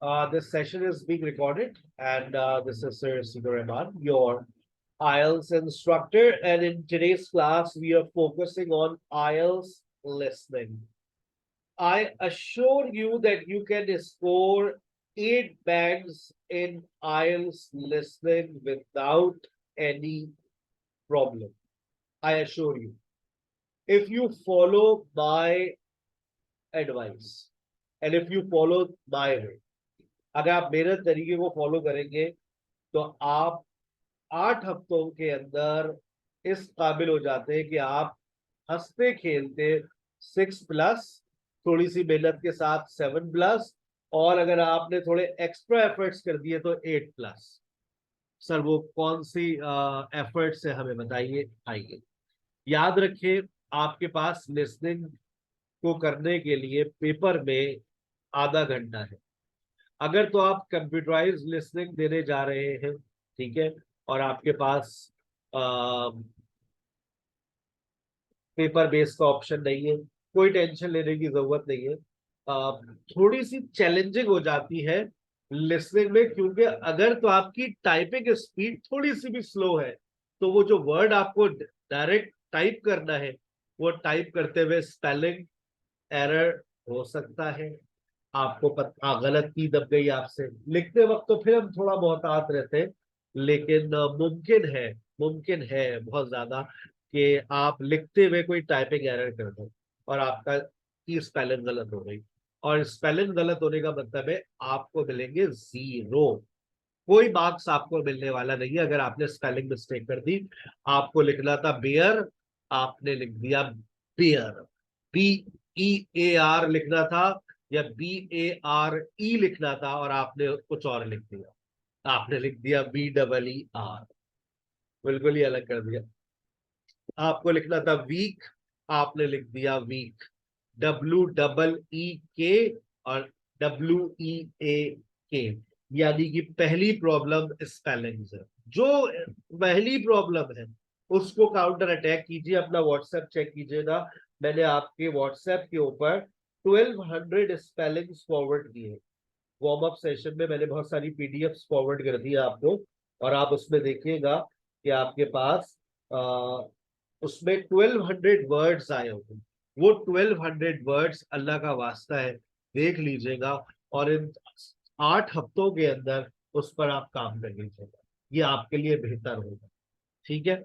This session is being recorded, and this is Sir Sigur Rahman, your IELTS instructor. And in today's class, we are focusing on IELTS listening. I assure you that you can score 8 bands in IELTS listening without any problem. I assure you. If you follow my advice and if you follow my way, अगर आप मेरे तरीके को follow करेंगे तो आप 8 हफ्तों के अंदर इस काबिल हो जाते हैं कि आप हंसते खेलते 6+ थोड़ी सी मेहनत के साथ 7+, और अगर आपने थोड़े एक्स्ट्रा एफर्ट्स कर दिए तो 8+। सर वो कौन सी एफर्ट्स है हमें बताइए। आइए याद रखिए, आपके पास लिसनिंग को करने के लिए पेपर में आधा घंटा है। अगर तो आप कंप्यूटराइज लिसनिंग देने जा रहे हैं, ठीक है, और आपके पास पेपर बेस का ऑप्शन नहीं है, कोई टेंशन लेने की जरूरत नहीं है। थोड़ी सी चैलेंजिंग हो जाती है लिसनिंग में, क्योंकि अगर तो आपकी टाइपिंग स्पीड थोड़ी सी भी स्लो है तो वो जो वर्ड आपको डायरेक्ट टाइप करना है वो टाइप करते हुए स्पेलिंग एरर हो सकता है। आपको पता गलत की दब गई आपसे लिखते वक्त, तो फिर हम थोड़ा बहुत आते रहते हैं, लेकिन मुमकिन है बहुत ज्यादा कि आप लिखते हुए कोई टाइपिंग एरर कर दो और आपका की स्पेलिंग गलत हो गई। और स्पेलिंग गलत होने का मतलब है आपको मिलेंगे 0। कोई मार्क्स आपको मिलने वाला नहीं है अगर आपने स्पेलिंग मिस्टेक कर दी। आपको लिखना था बेयर, आपने लिख दिया बेयर। BEAR लिखना था या BARE लिखना था और आपने कुछ और लिख दिया। आपने लिख दिया BEER, बिल्कुल ही अलग कर दिया। आपको लिखना था वीक, आपने लिख दिया वीक। WEEK और WEAK, यानी कि पहली प्रॉब्लम स्पेलिंग है। जो पहली प्रॉब्लम है उसको काउंटर अटैक कीजिए, अपना व्हाट्सएप चेक कीजिएगा। मैंने आपके व्हाट्सएप के ऊपर 1200 स्पेलिंग्स फॉरवर्ड किए। वार्म अप सेशन में मैंने बहुत सारी पीडीएफ फॉरवर्ड कर दी आपको, और आप उसमें देखिएगा कि आपके पास उसमें 1200 वर्ड्स आए होंगे। वो 1200 वर्ड्स अल्लाह का वास्ता है देख लीजिएगा, और इन 8 हफ्तों के अंदर उस पर आप काम कर लीजिएगा, ये आपके लिए बेहतर होगा। ठीक है,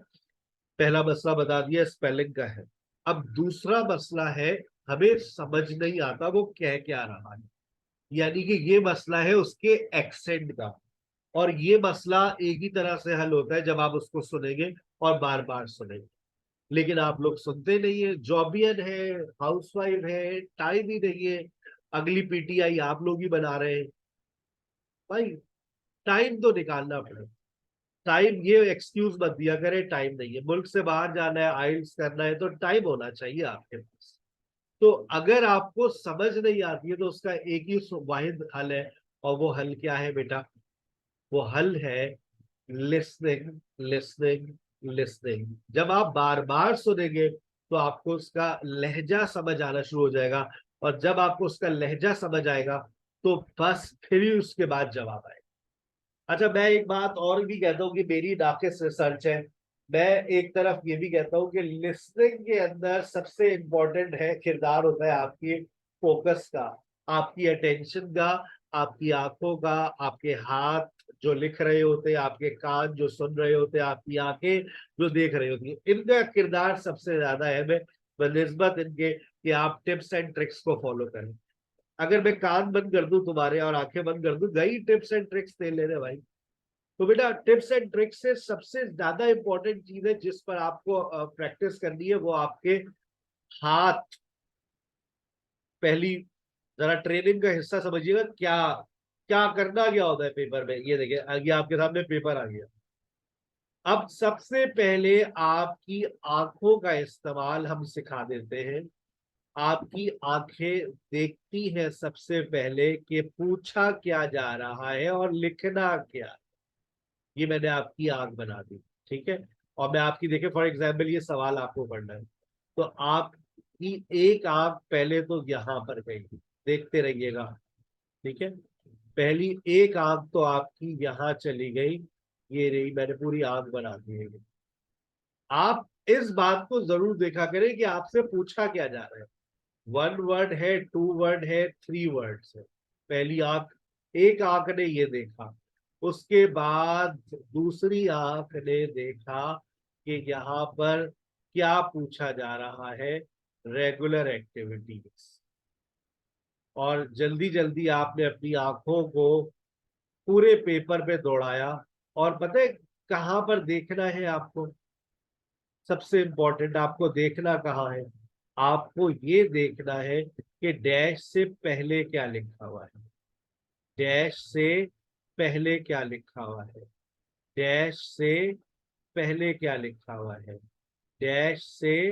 पहला मसला बता दिया स्पेलिंग का है। अब दूसरा मसला है, हमें समझ नहीं आता वो कह क्या रहा है, यानी कि ये मसला है उसके एक्सेंट का। और ये मसला एक ही तरह से हल होता है जब आप उसको सुनेंगे और बार बार सुनेंगे, लेकिन आप लोग सुनते नहीं है। जॉबियन है, हाउसवाइफ है, टाइम ही नहीं है। अगली पीटीआई आप लोग ही बना रहे हैं। भाई टाइम तो निकालना पड़ेगा। टाइम, ये एक्सक्यूज मत दिया करे टाइम नहीं है। मुल्क से बाहर जाना है, आइल्स करना है, तो टाइम होना चाहिए आपके पास। तो अगर आपको समझ नहीं आती है तो उसका एक ही वाहिद हल है, और वो हल क्या है बेटा? वो हल है लिसनिंग, लिसनिंग, लिसनिंग। जब आप बार बार सुनेंगे तो आपको उसका लहजा समझ आना शुरू हो जाएगा, और जब आपको उसका लहजा समझ आएगा तो बस फिर ही उसके बाद जवाब आएगा। अच्छा, मैं एक बात और भी कहता हूँ कि मेरी नाकिस रिसर्च है। मैं एक तरफ ये भी कहता हूँ कि लिसनिंग के अंदर सबसे इंपॉर्टेंट है, किरदार होता है आपकी फोकस का, आपकी अटेंशन का, आपकी आंखों का, आपके हाथ जो लिख रहे होते हैं, आपके कान जो सुन रहे होते हैं, आपकी आंखें जो देख रही होती है, इनका किरदार सबसे ज्यादा है बनिस्बत इनके कि आप टिप्स एंड ट्रिक्स को फॉलो करें। अगर मैं कान बंद कर दूं तुम्हारे और आंखें बंद कर दूं, गई टिप्स एंड ट्रिक्स दे ले रहे भाई। तो बेटा टिप्स एंड ट्रिक्स से सबसे ज्यादा इंपॉर्टेंट चीज है जिस पर आपको प्रैक्टिस करनी है, वो आपके हाथ। पहली जरा ट्रेनिंग का हिस्सा समझिएगा, क्या क्या करना क्या होता है पेपर में। ये देखिए, आगे आपके सामने पेपर आ गया। अब सबसे पहले आपकी आंखों का इस्तेमाल हम सिखा देते हैं। आपकी आंखें देखती हैं सबसे पहले कि पूछा क्या जा रहा है और लिखना क्या। ये मैंने आपकी आंख बना दी, ठीक है। और मैं आपकी, देखे फॉर एग्जाम्पल, ये सवाल आपको पढ़ना है, तो आपकी एक आंख पहले तो यहां पर गई, देखते रहिएगा, ठीक है। पहली एक आंख तो आपकी यहां चली गई, ये रही, मैंने पूरी आंख बना दी है। आप इस बात को जरूर देखा करें कि आपसे पूछा क्या जा रहा है। वन वर्ड है, टू वर्ड है, थ्री वर्ड्स है। पहली आंख, एक आंख ने ये देखा, उसके बाद दूसरी आंख ने देखा कि यहाँ पर क्या पूछा जा रहा है, रेगुलर एक्टिविटीज। और जल्दी जल्दी आपने अपनी आंखों को पूरे पेपर पे दौड़ाया। और पता है कहाँ पर देखना है आपको, सबसे इंपॉर्टेंट आपको देखना कहाँ है, आपको ये देखना है कि डैश से पहले क्या लिखा हुआ है, डैश से पहले क्या लिखा हुआ है, डैश से पहले क्या लिखा हुआ है, डैश से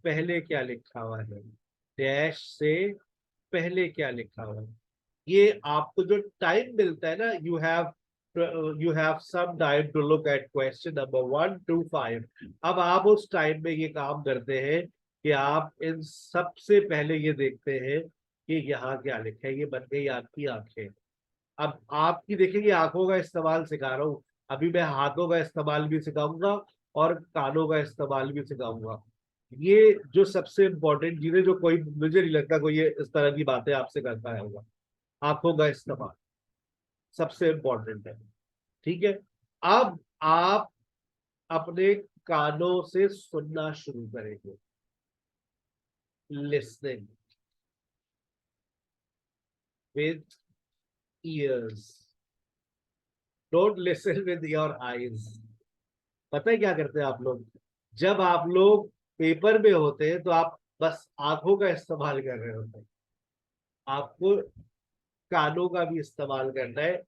पहले क्या लिखा हुआ है, डैश से पहले क्या लिखा हुआ है। ये आपको जो टाइम मिलता है ना, you have some time to look at question number 1 to 5। अब आप उस टाइम में ये काम करते हैं कि आप इन सबसे पहले ये देखते हैं कि यहाँ क्या लिखा है। ये बन गई आपकी आंखें। अब आपकी देखेंगे आंखों का इस्तेमाल सिखा रहा हूँ, अभी मैं हाथों का इस्तेमाल भी सिखाऊंगा और कानों का इस्तेमाल भी सिखाऊंगा। ये जो सबसे इंपॉर्टेंट चीजें, जो कोई, मुझे नहीं लगता कोई ये इस तरह की बातें आपसे करता है होगा। आंखों का इस्तेमाल सबसे इंपॉर्टेंट है, ठीक है। अब आप अपने कानों से सुनना शुरू करेंगे, listening with years, don't listen with your eyes. पता है क्या करते हैं आप लोग, जब आप लोग पेपर में होते हैं तो आप बस आंखों का इस्तेमाल कर रहे होते हैं, आपको कानों का भी इस्तेमाल करना है।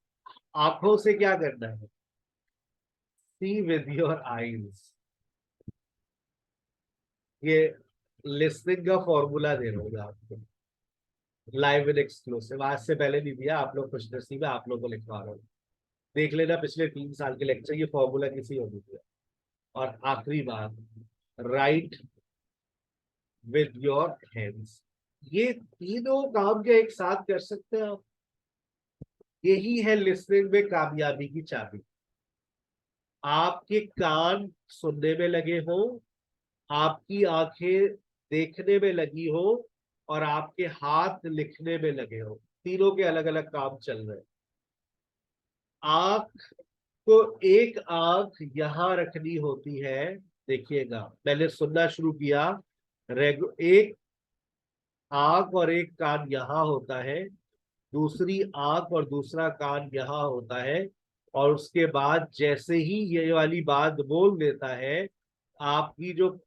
आंखों से क्या करना है, सी विद योर आईज। ये लिसनिंग का फॉर्मूला दे रहा हूँ आपको, लाइव एंड एक्सक्लूसिव। आज से पहले नहीं दिया, आप लोग खुशनसीब है, आप लोग को लिखवा रहा हूँ। देख लेना पिछले 3 साल के लेक्चर, ये फॉर्मूला किसी और ने दिया। और आखिरी बात, राइट विद योर हैंड्स। ये तीनों काम जो एक साथ कर सकते हैं आप, यही है लिसनिंग में कामयाबी की चाबी। आपके कान सुनने में लगे हो, आपकी आंखें देखने में लगी हो, और आपके हाथ लिखने में लगे हो, तीनों के अलग अलग काम चल रहे हैं। आंख को, एक आंख यहां रखनी होती है, देखिएगा मैंने सुनना शुरू किया, एक आंख और एक कान यहां होता है, दूसरी आंख और दूसरा कान यहाँ होता है। और उसके बाद जैसे ही ये वाली बात बोल देता है, आपकी जो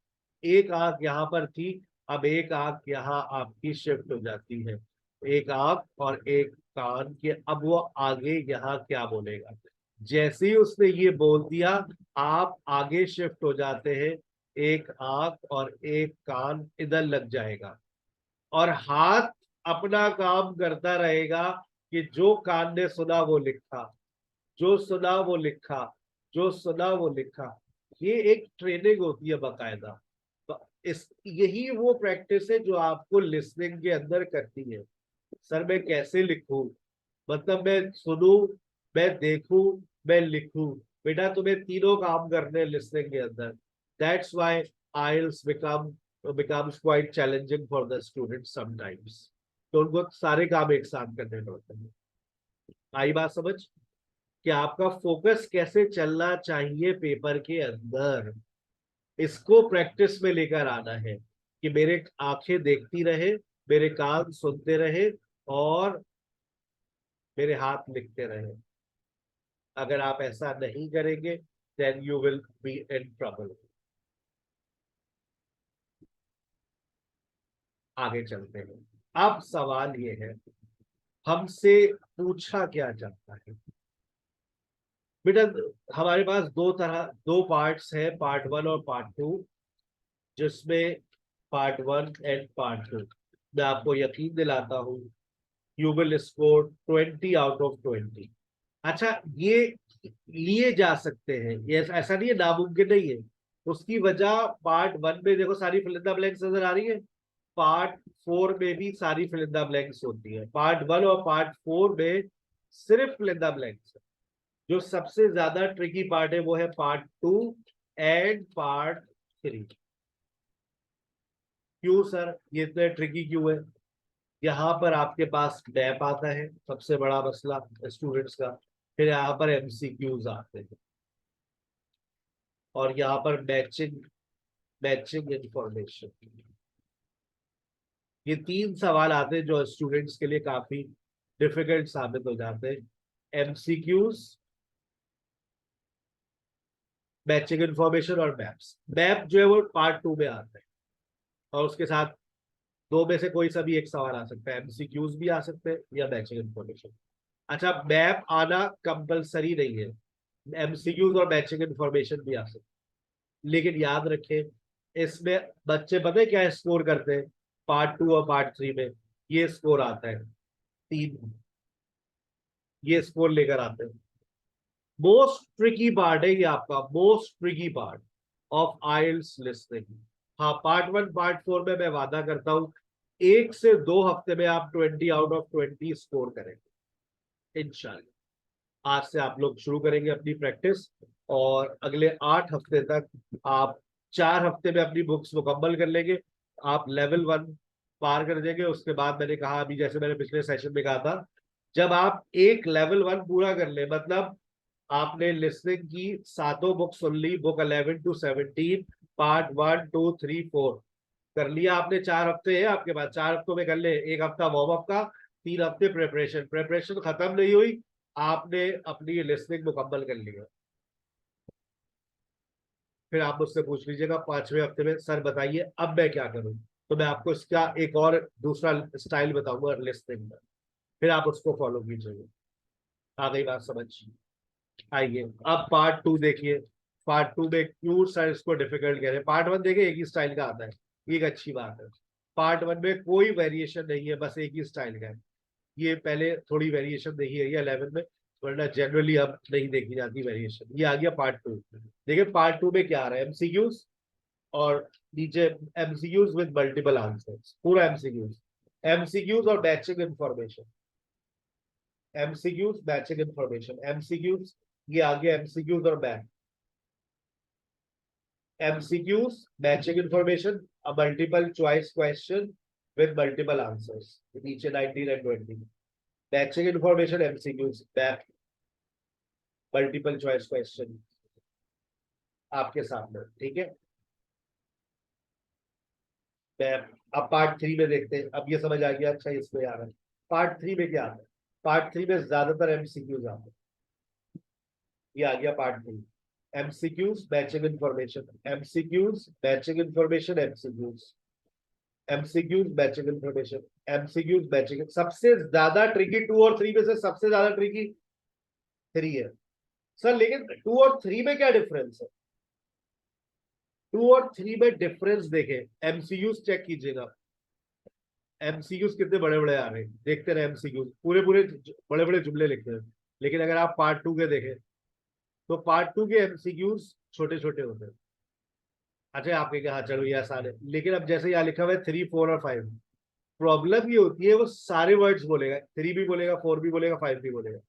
एक आंख यहाँ पर थी, अब एक आंख यहाँ आपकी शिफ्ट हो जाती है, एक आंख और एक कान के। अब वो आगे यहाँ क्या बोलेगा, जैसे ही उसने ये बोल दिया, आप आगे शिफ्ट हो जाते हैं, एक आंख और एक कान इधर लग जाएगा, और हाथ अपना काम करता रहेगा कि जो कान ने सुना वो लिखा, जो सुना वो लिखा, जो सुना वो लिखा। ये एक ट्रेनिंग होती है बाकायदा। तो इस, यही वो प्रैक्टिस है जो आपको लिसनिंग के अंदर करती है। सर मैं कैसे लिखूं, मतलब मैं सुनूं, मैं देखूं, मैं लिखूं। बेटा तुम्हें तीनों काम करने लिसनिंग के अंदर। That's why IELTS becomes quite challenging for the students sometimes। तो उनको सारे काम एक साथ करने पड़ते हैं। आई बात समझ, कि आपका फोकस कैसे चलना चाहिए पेपर के अंदर, इसको प्रैक्टिस में लेकर आना है कि मेरे आंखें देखती रहे, मेरे कान सुनते रहे, और मेरे हाथ लिखते रहे। अगर आप ऐसा नहीं करेंगे, then you will be in trouble. आगे चलते हैं। अब सवाल ये है, हमसे पूछा क्या जाता है। बेटा हमारे पास दो पार्ट्स है, पार्ट 1 और पार्ट 2, जिसमें पार्ट 1 एंड पार्ट 2, मैं आपको यकीन दिलाता हूँ you will score 20 out of 20। अच्छा, ये लिए जा सकते हैं, ये ऐसा नहीं है, नामुमकिन नहीं है। उसकी वजह पार्ट 1 में देखो सारी फिलिंदा ब्लैंक्स नजर आ रही है, पार्ट 4 में भी सारी फिलिंदा ब्लैंक्स होती है। पार्ट 1 और पार्ट 4 में सिर्फ फिल इन द ब्लैंक्स। जो सबसे ज्यादा ट्रिकी पार्ट है वो है पार्ट 2 एंड पार्ट 3। क्यों सर ये इतने ट्रिकी क्यों है? यहाँ पर आपके पास डैप आता है, सबसे बड़ा मसला स्टूडेंट्स का। फिर यहाँ पर एमसीक्यूज आते हैं, और यहाँ पर मैचिंग मैचिंग इंफॉर्मेशन। ये 3 सवाल आते हैं जो स्टूडेंट्स के लिए काफी डिफिकल्ट साबित हो जाते हैं। एमसीक्यूज, मैचिंग इंफॉर्मेशन और मैप्स। मैप जो है वो पार्ट 2 में आता है, और उसके साथ दो में से कोई सा भी एक सवाल आ सकता है, एमसीक्यूज भी आ सकते हैं या मैचिंग इंफॉर्मेशन। अच्छा, मैप आना कंपलसरी नहीं है, एमसीक्यूज और मैचिंग इंफॉर्मेशन भी आ सकते हैं। लेकिन याद रखें, इसमें बच्चे पता है क्या स्कोर करते हैं? पार्ट 2 और पार्ट 3 में ये स्कोर आता है 3, ये स्कोर लेकर आते हैं। मोस्ट ट्रिकी पार्ट है ये आपका, most tricky part of IELTS listening. हाँ, पार्ट 1 पार्ट 4 में मैं वादा करता हूं 1 से 2 हफ्ते में आप 20 आउट ऑफ 20 स्कोर करेंगे इंशाल्लाह। आज से आप लोग शुरू करेंगे अपनी प्रैक्टिस, और अगले 8 हफ्ते तक आप 4 हफ्ते में अपनी बुक्स मुकम्मल कर लेंगे। आप लेवल 1 पार कर देंगे। उसके बाद मैंने कहा, अभी जैसे मैंने पिछले सेशन में कहा था, जब आप एक लेवल 1 पूरा कर ले, मतलब आपने लिसनिंग की सातों बुक सुन ली, बुक 11 to 17, पार्ट 1 2 3 4 कर लिया आपने। 4 हफ्ते है आपके पास, 4 हफ्तों में कर ले। एक हफ्ता वार्म अप का, 3 हफ्ते प्रिपरेशन। प्रिपरेशन खत्म नहीं हुई, आपने अपनी लिसनिंग मुकम्मल कर लिया। फिर आप मुझसे पूछ लीजिएगा 5वें हफ्ते में, सर बताइए अब मैं क्या करूं। तो मैं आपको इसका एक और दूसरा स्टाइल बताऊंगा लिसनिंग में, फिर आप उसको फॉलो कीजिएगा। आ गई बात समझ? आइए अब पार्ट 2 देखिए। पार्ट 2 में क्यों सर इसको डिफिकल्ट कह रहे हैं? पार्ट 1 देखिए एक ही स्टाइल का आता है, एक अच्छी बात है। पार्ट 1 में कोई वेरिएशन नहीं है, बस एक ही स्टाइल का है। ये पहले थोड़ी वेरिएशन देखी गई है 11 में, वरना जनरली अब नहीं देखी जाती वेरिएशन। ये आ गया पार्ट 2। देखिए पार्ट 2 में क्या आ रहा है, एमसीक्यूज, और नीचे एमसीक्यूज विद मल्टीपल आंसर्स, पूरा एमसीक्यूज। एमसीक्यूज और matching information, MCQs matching information, MCQs, ये आ गया एमसीक्यूज और match. MCQs, matching information, a multiple choice question with multiple answers. नीचे 19 and 20. Matching information, MCQs, map, multiple choice question आपके सामने, ठीक है। मैप। अब पार्ट 3 में देखते हैं। अब ये समझ आ गया, अच्छा इसमें आ रहा है। पार्ट 3 में क्या आता है? पार्ट 3 में ज्यादातर MCQs आते हैं। ये आ गया part 3। MCQs, matching information, MCQs, matching information, MCQs, MCQs matching information, MCQs matching. सबसे ज्यादा ट्रिकी 2 और 3 में से सबसे ज्यादा ट्रिकी 3 है सर। लेकिन 2 और 3 में क्या डिफरेंस है? 2 और 3 में डिफरेंस देखें, एमसीक्यूज चेक कीजिएगा। एमसीक्यूज कितने बड़े बड़े आ रहे हैं, देखते रहे। एमसीक्यूज पूरे पूरे बड़े बड़े जुमले लिखते हैं। लेकिन अगर आप पार्ट 2 के देखें, तो पार्ट 2 के एमसीक्यूज छोटे छोटे होते हैं। अच्छा आपके क्या, हाँ चलो ये आसान है। लेकिन अब जैसे यहाँ लिखा हुआ है 3 4 और 5, प्रॉब्लम ये होती है वो सारे वर्ड्स बोलेगा, 3 भी बोलेगा, 4 भी बोलेगा, 5 भी बोलेगा।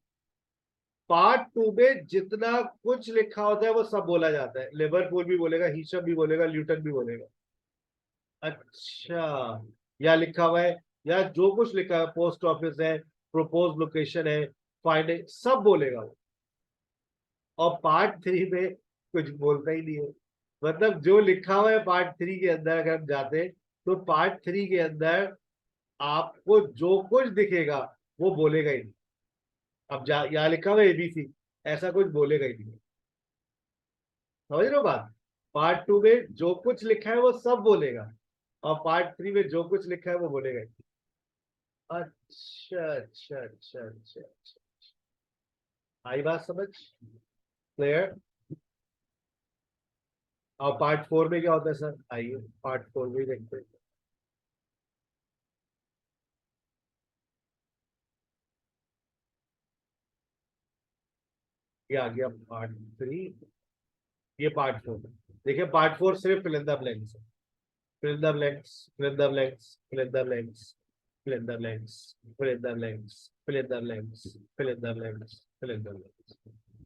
पार्ट 2 में जितना कुछ लिखा होता है वो सब बोला जाता है। लिवरपूल भी बोलेगा, हीशम भी बोलेगा, ल्यूटन भी बोलेगा। अच्छा, या लिखा हुआ है, या जो कुछ लिखा है, पोस्ट ऑफिस है, प्रोपोज लोकेशन है, फाइंड, सब बोलेगा वो। और पार्ट 3 में कुछ बोलता ही नहीं है। मतलब जो लिखा हुआ है पार्ट 3 के अंदर, अगर हम जाते हैं तो पार्ट 3 के अंदर आपको जो कुछ दिखेगा वो बोलेगा ही नहीं। अब यहाँ लिखा हुआ एबीसी, ऐसा कुछ बोलेगा ही नहीं। समझ रहे हो बात? पार्ट 2 में जो कुछ लिखा है वो सब बोलेगा, और पार्ट 3 में जो कुछ लिखा है वो बोलेगा ही नहीं। अच्छा अच्छा अच्छा अच्छा अच्छा, आई बात समझ? क्लियर? और पार्ट 4 में क्या होता है सर? आइए पार्ट 4 में देखते हैं। ये आ गया पार्ट 3, ये पार्ट 4। देखिए पार्ट 4 सिर्फ फिल इन द ब्लैंक्स है। Fill in the blanks, fill in the blanks, fill in the blanks. fill in the blanks, fill in the blanks, fill in the blanks, fill in the blanks, fill in the blanks,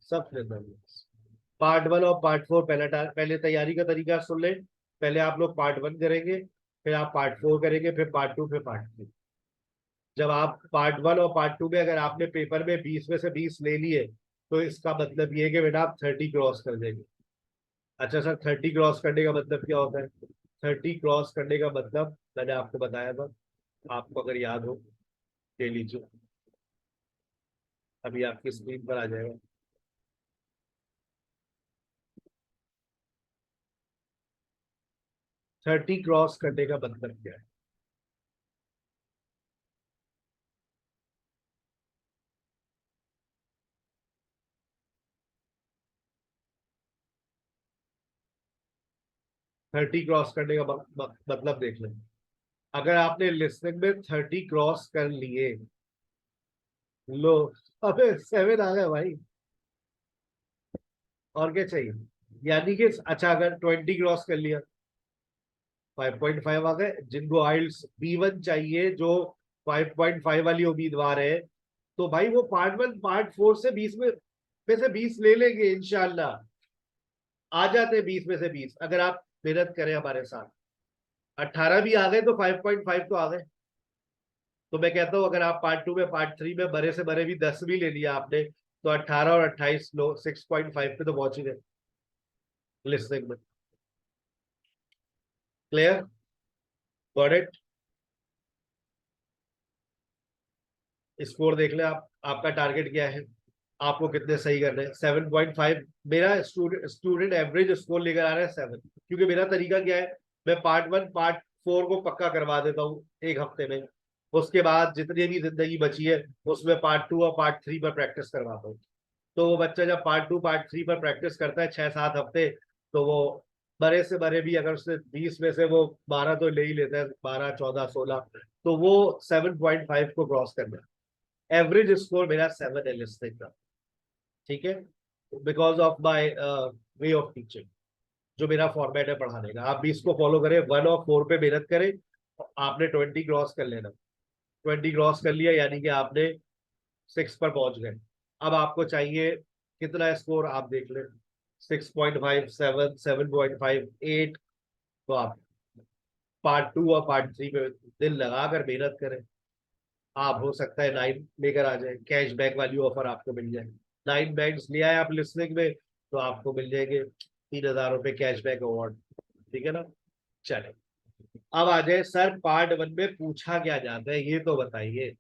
सब fill in the blanks। Part one और part four पहले तैयारी का तरीका सुन ले। पहले आप लोग पार्ट वन करेंगे, फिर आप पार्ट फोर करेंगे, फिर पार्ट टू, फिर पार्ट थ्री। जब आप पार्ट वन और पार्ट टू में अगर आपने पेपर में 20 में से 20 ले लिए, तो इसका मतलब ये है कि बेटा आप 30 क्रॉस कर देंगे। अच्छा सर, 30 क्रॉस करने का मतलब क्या होता है? 30 क्रॉस करने का मतलब मैंने आपको बताया था, आपको अगर याद हो ले लीजिए, अभी आपकी स्क्रीन पर आ जाएगा। 30 क्रॉस करने का मतलब क्या है? 30 क्रॉस करने का मतलब देख लें। अगर आपने लिसनिंग में 30 क्रॉस कर लिए, लो, अबे 7 आ गए भाई, और क्या चाहिए? यानी कि अच्छा, अगर 20 क्रॉस कर लिया, 5.5 आ गए। जिनको आइल्स B1 चाहिए, जो 5.5 वाली उम्मीदवार है, तो भाई वो पार्ट वन पार्ट फोर से 20 में से 20 ले लेंगे इंशाल्लाह। आ जाते हैं 20 में से 20, अगर आप मेहनत करें हमारे साथ। 18 भी आ गए तो 5.5 तो आ गए। तो मैं कहता हूं, अगर आप पार्ट टू में पार्ट थ्री में बड़े से बड़े भी 10 भी ले लिया आपने, तो 18 और 28 लो, 6.5 पे तो पहुंच ही गए लिस्टिंग में। क्लियर? Got it? स्कोर देख ले आप, आपका टारगेट क्या है, आपको कितने सही करने हैं? 7.5 मेरा स्टूडेंट एवरेज स्कोर लेकर आ रहा है 7, क्योंकि मेरा तरीका क्या है, मैं पार्ट वन पार्ट फोर को पक्का करवा देता हूँ एक हफ्ते में। उसके बाद जितनी भी जिंदगी बची है, उसमें पार्ट टू और पार्ट थ्री पर प्रैक्टिस करवाता हूँ। तो वो बच्चा जब पार्ट टू पार्ट थ्री पर प्रैक्टिस करता है 6-7 हफ्ते, तो वो बड़े से बड़े भी अगर उससे 20 में से वो 12 तो ले ही लेता है, 12, 14, 16, तो वो 7.5 को क्रॉस करना है। एवरेज स्कोर मेरा 7 है लिस्टिंग का। ठीक है, because of my way of teaching, जो मेरा फॉर्मेट है पढ़ाने का, आप भी इसको फॉलो करें, 1 और 4 पे मेहनत करें। आपने 20 क्रॉस कर लेना। 20 क्रॉस कर लिया यानी कि आपने 6 पर पहुंच गए। अब आपको चाहिए कितना स्कोर, आप देख लें। 6.5, 7, 7.5, 8। तो आप पार्ट टू और पार्ट थ्री पे दिल लगाकर मेहनत करें। आप हो सकता है 9 लेकर आ जाए, कैशबैक वाली ऑफर आपको मिल जाए। 9 बैंक्स ले आए आप लिस्निंग में, तो आपको मिल जाएंगे 3,000 रुपये कैशबैक अवार्ड। ठीक है ना? चले, अब आ जाए सर, पार्ट वन में पूछा क्या जाता है ये तो बताइए।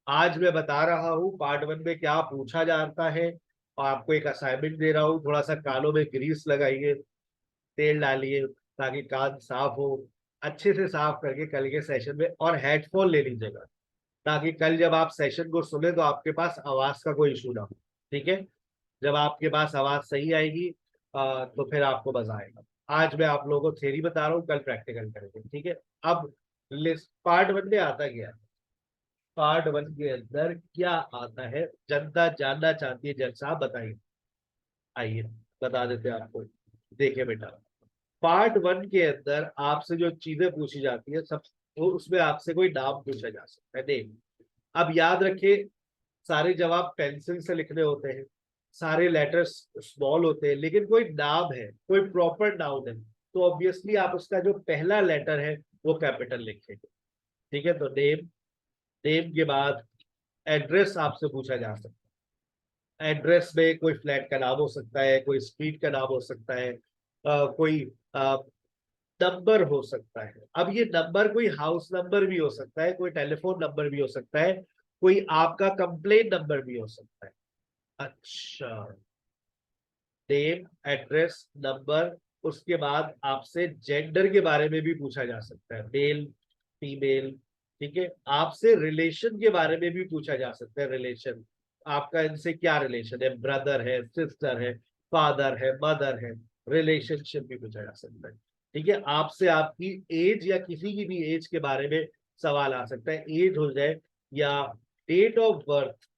आज मैं बता रहा हूँ पार्ट वन में क्या पूछा जाता है, और आपको एक असाइनमेंट दे रहा हूँ, थोड़ा सा कानों में ग्रीस लगाइए, तेल डालिए, ताकि कान साफ हो। अच्छे से साफ करके कल के सेशन में, और हेडफोन ले लीजिएगा, ताकि कल जब आप सेशन को सुने तो आपके पास आवाज का कोई इशू ना हो। ठीक है? जब आपके पास आवाज सही आएगी, तो फिर आपको मजा आएगा। आज मैं आप लोगों को थ्योरी बता रहा हूँ, कल प्रैक्टिकल करेंगे। ठीक है? अब लिस्ट पार्ट वन में आता क्या है, पार्ट वन के अंदर क्या आता है, जनता जानना चाहती है। जज साहब बताइए, आइए बता देते हैं आपको। देखिए बेटा, पार्ट वन के अंदर आपसे जो चीजें पूछी जाती है, सब वो उसमें आपसे कोई नाम पूछा जा सकता है, नेम। अब याद रखिए, सारे जवाब पेंसिल से लिखने होते हैं, सारे लेटर्स स्मॉल होते हैं, लेकिन कोई नाम है, कोई प्रॉपर नाउन है, तो ऑब्वियसली आप उसका जो पहला लेटर है वो कैपिटल लिखेंगे। ठीक है? तो नेम, नेम के बाद एड्रेस आपसे पूछा जा सकता है। एड्रेस में कोई फ्लैट का नाम हो सकता है, कोई स्ट्रीट का नाम हो सकता है, कोई नंबर हो सकता है। अब ये नंबर कोई हाउस नंबर भी हो सकता है, कोई टेलीफोन नंबर भी हो सकता है, कोई आपका कंप्लेन नंबर भी हो सकता है। अच्छा, नेम, एड्रेस, नंबर, उसके बाद आपसे जेंडर के बारे में भी पूछा जा सकता है, मेल, फीमेल। ठीक है? आपसे रिलेशन के बारे में भी पूछा जा सकता है, रिलेशन, आपका इनसे क्या रिलेशन है, ब्रदर है, सिस्टर है, फादर है, मदर है, रिलेशनशिप भी पूछा जा सकता है। ठीक है? आपसे आपकी एज या किसी की भी एज के बारे में सवाल आ सकता है, एज हो जाए या डेट ऑफ बर्थ,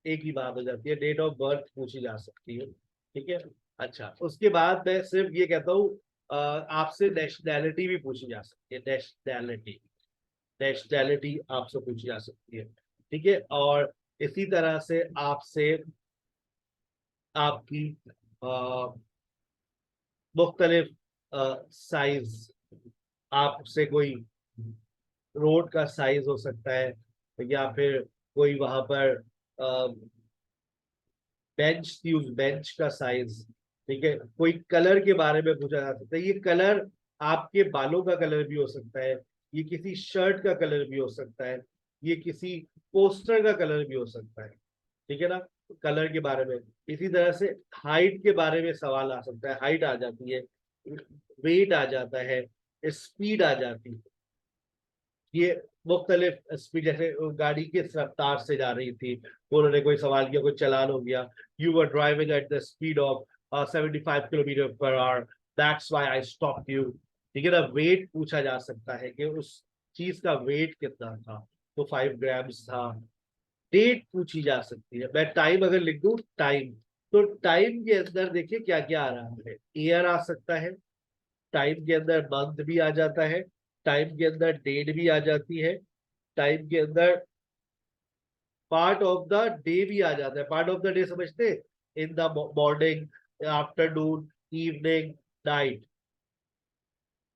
एक ही बात हो जाती है, डेट ऑफ बर्थ पूछी जा सकती है। ठीक है? अच्छा, उसके बाद मैं सिर्फ ये कहता हूँ, आपसे नेशनैलिटी भी पूछी जा सकती है, नेशनैलिटी। नेशनैलिटी आपसे पूछी जा सकती है, ठीक है। और इसी तरह से आपसे आपकी मुख्तलिफ साइज, आपसे कोई रोड का साइज हो सकता है, या फिर कोई वहां पर बेंच थी, उस बेंच का साइज, ठीक है। कोई कलर के बारे में पूछा जा सकता है, ये कलर आपके बालों का कलर भी हो सकता है, ये किसी शर्ट का कलर भी हो सकता है, ये किसी पोस्टर का कलर भी हो सकता है, ठीक है ना, कलर के बारे में। इसी तरह से हाइट के बारे में सवाल आ सकता है, हाइट आ जाती है, वेट आ जाता है, स्पीड आ जाती है। ये मुख्तलिफ स्पीड, जैसे गाड़ी किस रफ्तार से जा रही थी, उन्होंने कोई सवाल किया, कोई चालान हो गया, you were driving at the speed of 75 kilometre per hour, that's why I stop you, ठीक है ना। वेट पूछा जा सकता है कि उस चीज का वेट कितना था, तो 5 ग्राम्स था। डेट पूछी जा सकती है, मैं टाइम अगर लिख दूं टाइम, तो टाइम के अंदर देखिए क्या क्या आ रहा है, ईयर आ सकता है, टाइम के अंदर मंथ भी आ जाता है, टाइम के अंदर डेट भी आ जाती है, टाइम के अंदर पार्ट ऑफ द डे भी आ जाता है। पार्ट ऑफ द डे समझते, in the morning, afternoon, evening, night,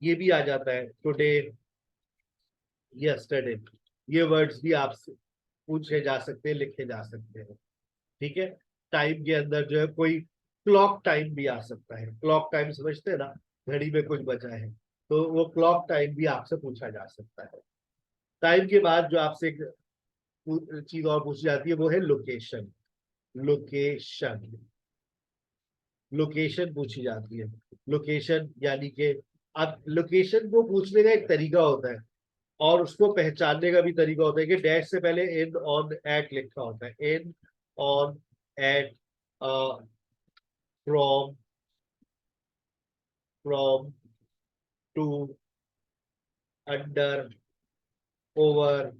ये भी आ जाता है, टुडे, यस्टरडे, ये वर्ड्स भी आपसे पूछे जा सकते हैं, लिखे जा सकते हैं, ठीक है। टाइम के अंदर जो है कोई क्लॉक टाइम भी आ सकता है, क्लॉक टाइम समझते हैं ना, घड़ी में कुछ बचा है, तो वो क्लॉक टाइम भी आपसे पूछा जा सकता है। टाइम के बाद जो आपसे एक चीज और पूछी जाती है वो है लोकेशन। लोकेशन, लोकेशन पूछी जाती है। लोकेशन यानी कि अब लोकेशन को पूछने का एक तरीका होता है, और उसको पहचानने का भी तरीका होता है कि डैश से पहले इन, ऑन, एट लिखा होता है, in, on, at, from, from, to, under, over,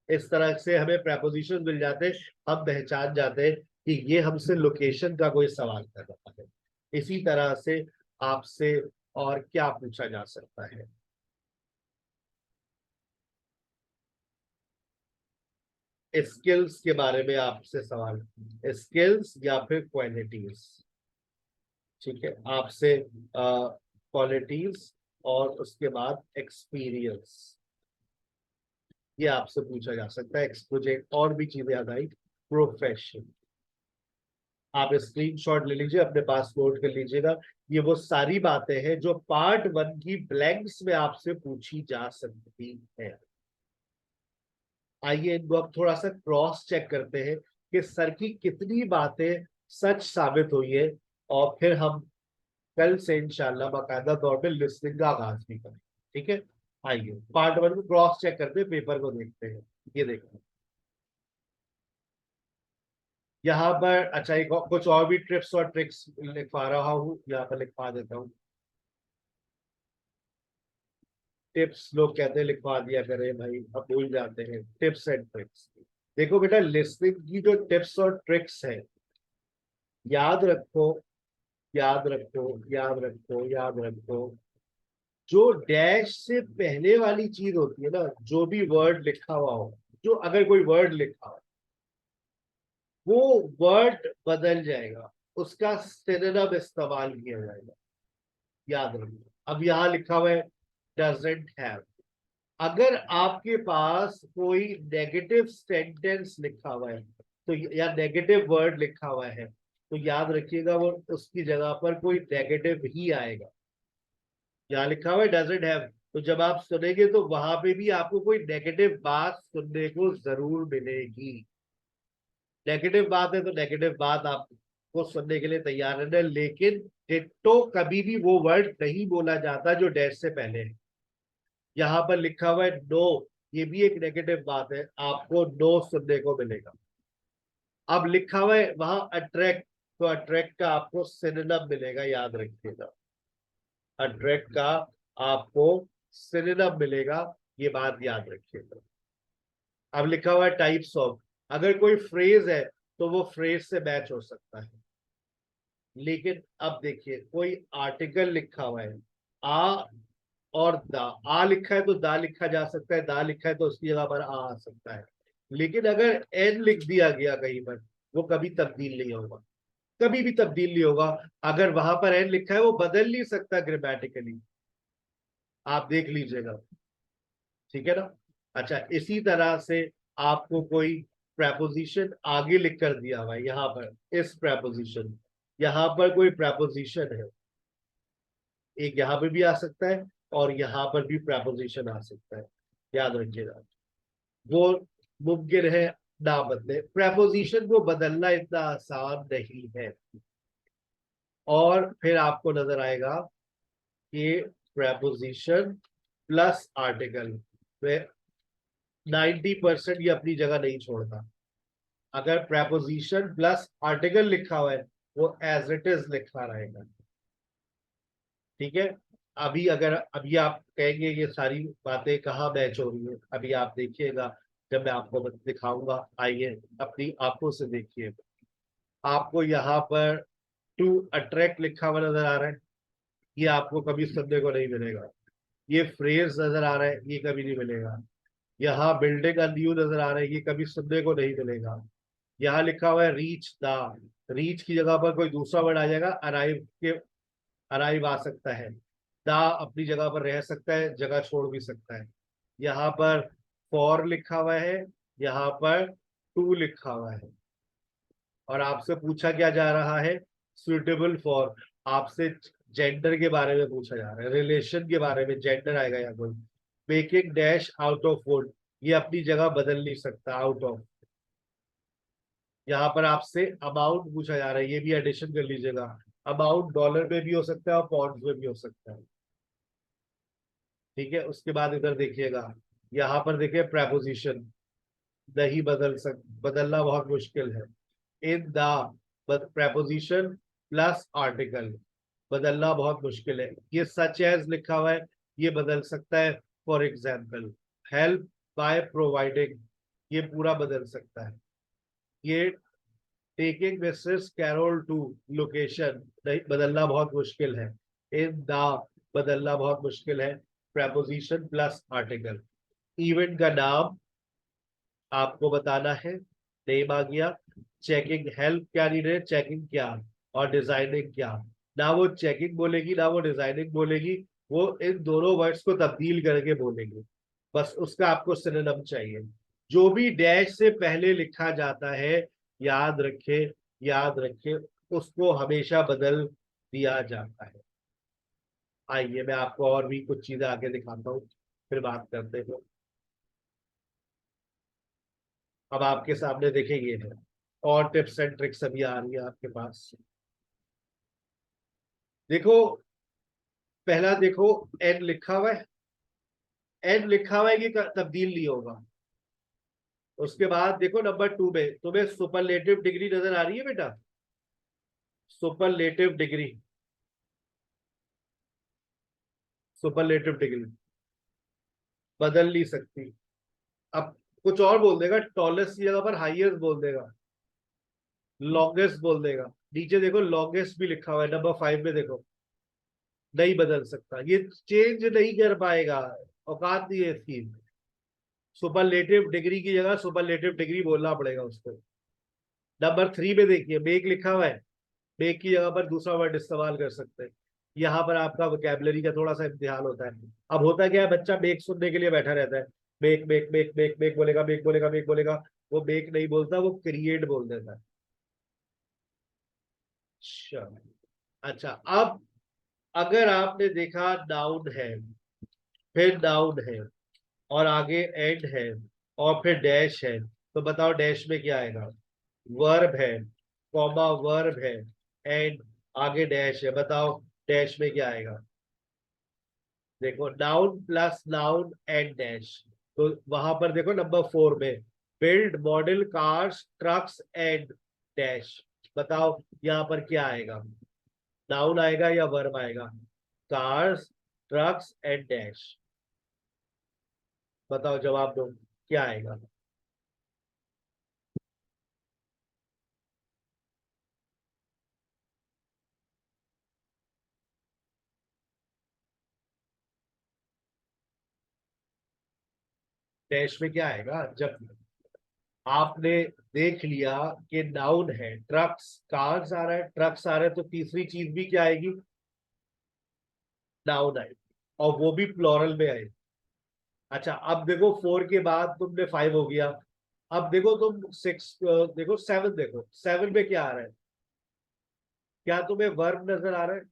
इस तरह से हमें प्रपोजिशन मिल जाते हैं, हम पहचान जाते हैं कि ये हमसे लोकेशन का कोई सवाल कर रहा है। इसी तरह से आपसे और क्या पूछा जा सकता है, स्किल्स के बारे में आपसे सवाल, स्किल्स या फिर क्वालिटीज, ठीक है, आपसे क्वालिटीज, और उसके बाद एक्सपीरियंस, ये आपसे पूछा जा सकता है। प्रोजेक्ट और भी चीजें याद आई, प्रोफेशन, आप स्क्रीनशॉट ले लीजिए, अपने पास नोट कर लीजिएगा। ये वो सारी बातें हैं जो पार्ट 1 की ब्लैंक्स में आपसे पूछी जा सकती है। आइए इनको अब थोड़ा सा क्रॉस चेक करते हैं कि सर की कितनी बातें सच साबित हुई है, और फिर हम कल से इंशाल्लाह बाकायदा तौर पे लिस्टिंग का आगाज भी करें, ठीक है। आइए पार्ट 1 को क्रॉस चेक करते हैं, पेपर को देखते हैं। ये देखो यहाँ पर, अच्छा एक कुछ और भी ट्रिप्स और ट्रिक्स लिखवा रहा हूँ, यहाँ पर लिखवा देता हूँ। टिप्स लोग कहते हैं लिखवा दिया करें भाई, अब भूल जाते हैं, टिप्स एंड ट्रिक्स। देखो बेटा, लिस्निंग की जो टिप्स और ट्रिक्स है, याद रखो, याद रखो, याद रखो, याद रखो, जो डैश से पहले वाली चीज होती है ना, जो भी वर्ड लिखा हुआ हो, जो अगर कोई वर्ड लिखा हो, वो वर्ड बदल जाएगा, उसका सिनोनिम इस्तेमाल किया जाएगा, याद रखो। अब यहाँ लिखा हुआ है डजंट हैव, अगर आपके पास कोई नेगेटिव सेंटेंस लिखा हुआ है, तो या नेगेटिव वर्ड लिखा हुआ है, तो याद रखिएगा वो उसकी जगह पर कोई नेगेटिव ही आएगा। यहाँ लिखा हुआ है डजंट हैव, तो जब आप सुनेंगे तो वहां पे भी आपको कोई नेगेटिव बात सुनने को जरूर मिलेगी। नेगेटिव बात है तो नेगेटिव बात आपको सुनने के लिए तैयार रहना, लेकिन डिट्टो कभी भी वो वर्ड नहीं बोला जाता जो डैश से पहले है। यहाँ पर लिखा हुआ है नो, ये भी एक नेगेटिव बात है, आपको नो सुनने को मिलेगा। अब लिखा हुआ है वहां अट्रैक्ट, तो अट्रैक्ट का आपको सिनोनिम मिलेगा, याद रखिएगा, अट्रैक्ट का आपको सिनोनिम मिलेगा, ये बात याद रखिएगा। अब लिखा हुआ है टाइप्स ऑफ, अगर कोई फ्रेज है तो वो फ्रेज से मैच हो सकता है, लेकिन अब देखिए कोई आर्टिकल लिखा हुआ है, आ और दा, आ लिखा है तो दा लिखा जा सकता है, दा लिखा है तो उसकी जगह पर आ सकता है। लेकिन अगर एन लिख दिया गया कहीं पर, वो कभी तब्दील नहीं होगा, कभी भी तब्दील नहीं होगा। अगर वहां पर एन लिखा है वो बदल नहीं सकता ग्रामेटिकली, आप देख लीजिएगा, ठीक है ना। अच्छा, इसी तरह से आपको कोई प्रेपोजिशन आगे लिख कर दिया हुआ है यहाँ पर, इस प्रेपोजिशन, यहाँ पर कोई प्रेपोजिशन है, एक यहाँ पे भी आ सकता है और यहाँ पर भी प्रेपोजिशन आ सकता है, याद रखिएगा। वो मुमकिन है ना बदले, प्रेपोजिशन को बदलना इतना आसान नहीं है। और फिर आपको नजर आएगा कि प्रेपोजिशन प्लस आर्टिकल में 90% ये अपनी जगह नहीं छोड़ता। अगर प्रेपोजिशन प्लस आर्टिकल लिखा हुआ है, वो एज इट इज लिखा रहेगा, ठीक है। अभी अगर अभी आप कहेंगे ये सारी बातें कहाँ मैच हो रही है, अभी आप देखिएगा, जब मैं आपको दिखाऊंगा, आइए अपनी आंखों से देखिए। आपको यहाँ पर टू अट्रैक्ट लिखा हुआ नजर आ रहा है, ये आपको कभी सुनने को नहीं मिलेगा। ये फ्रेज नजर आ रहा है, ये कभी नहीं मिलेगा। यहाँ बिल्डिंग अ न्यू नजर आ रहा है, ये कभी सुनने को नहीं मिलेगा। यहाँ लिखा हुआ है रीच द, रीच की जगह पर कोई दूसरा वर्ड आ जाएगा, अराइव के, अराइव आ सकता है। दा अपनी जगह पर रह सकता है, जगह छोड़ भी सकता है। यहाँ पर फॉर लिखा हुआ है, यहाँ पर टू लिखा हुआ है, और आपसे पूछा क्या जा रहा है, सुटेबल फॉर। आपसे जेंडर के बारे में पूछा जा रहा है, रिलेशन के बारे में, जेंडर आएगा या कोई। Making dash out of would, ये अपनी जगह बदल नहीं सकता, आउट ऑफ। यहाँ पर आपसे अमाउंट पूछा जा रहा है, ये भी एडिशन कर लीजिएगा। अमाउंट डॉलर में भी हो सकता है और पाउंड में भी हो सकता है, ठीक है। उसके बाद इधर देखिएगा, यहाँ पर देखिए प्रेपोजिशन, नहीं बदलना बहुत मुश्किल है। In the, preposition plus article, बदलना बहुत मुश्किल है। ये सच एज लिखा हुआ है, ये बदल सकता है। For example, help by providing, ये पूरा बदल सकता है। ये taking Mrs Carroll to location, नहीं बदलना बहुत मुश्किल है। इन द, बदलना बहुत मुश्किल है। Preposition plus article. इवेंट का नाम आपको बताना है, नेम आ गया। चेकिंग हेल्प क्या नीड है, चेकिंग क्या, और डिजाइनिंग क्या। ना वो चेकिंग बोलेगी ना वो डिजाइनिंग बोलेगी, वो इन दोनों वर्ड्स को तब्दील करके बोलेंगे, बस उसका आपको सिनोनिम चाहिए। जो भी डैश से पहले लिखा जाता है, याद रखे, याद रखे, उसको हमेशा बदल दिया जाता है। आइए मैं आपको और भी कुछ चीजें आगे दिखाता हूँ, फिर बात करते हैं। अब आपके सामने देखेंगे है, और टिप्स एंड ट्रिक्स अभी आ रही है आपके पास। देखो, पहला देखो, एन लिखा हुआ है, एन लिखा हुआ है कि तब्दील नहीं होगा। उसके बाद देखो नंबर टू में तुम्हें सुपरलेटिव डिग्री नजर आ रही है बेटा, सुपरलेटिव डिग्री, सुपरलेटिव डिग्री बदल नहीं सकती। अब कुछ और बोल देगा, टॉलेस्ट की जगह पर हाईएस्ट बोल देगा, लॉन्गेस्ट बोल देगा। नीचे देखो लॉन्गेस्ट भी लिखा हुआ है, नंबर 5 में देखो, नहीं बदल सकता, ये चेंज नहीं कर पाएगा, औकात नहीं है इसकी। सुपरलेटिव डिग्री की जगह सुपरलेटिव डिग्री बोलना पड़ेगा उसको। नंबर 3 में देखिए मेक लिखा हुआ है, मेक की जगह पर दूसरा वर्ड इस्तेमाल कर सकते हैं। यहाँ पर आपका वोकैबुलरी का थोड़ा सा इम्तिहान होता है। अब होता क्या है, बच्चा मेक सुनने के लिए बैठा रहता है, make make make make make बोलेगा, मेक बोलेगा, मेक बोलेगा, वो मेक नहीं बोलता, वो क्रिएट बोल देता है। अच्छा, अच्छा, अब अगर आपने देखा नाउन है, फिर नाउन है, और आगे एंड है, और फिर डैश है, तो बताओ डैश में क्या आएगा। वर्ब है, कॉमा वर्ब है, एंड आगे डैश है, बताओ डैश में क्या आएगा। देखो noun plus noun and dash, तो वहां पर देखो नंबर 4 में, build model cars trucks and dash, बताओ यहाँ पर क्या आएगा, नाउन आएगा या वर्ब आएगा। कार्स, ट्रक्स एंड डैश, बताओ जवाब दो, क्या आएगा। डैश में क्या आएगा? जब आपने देख लिया कि नाउन है, ट्रक्स, कार्स आ रहा है, ट्रक्स आ रहा है, तो तीसरी चीज भी क्या आएगी? नाउन आएगी, और वो भी प्लोरल में आएगी। अच्छा, अब देखो 4 के बाद तुमने 5 हो गया। अब देखो तुम 6, देखो 7, देखो 7 में क्या आ रहा है? क्या तुम्हें वर्ब नजर आ रहा है?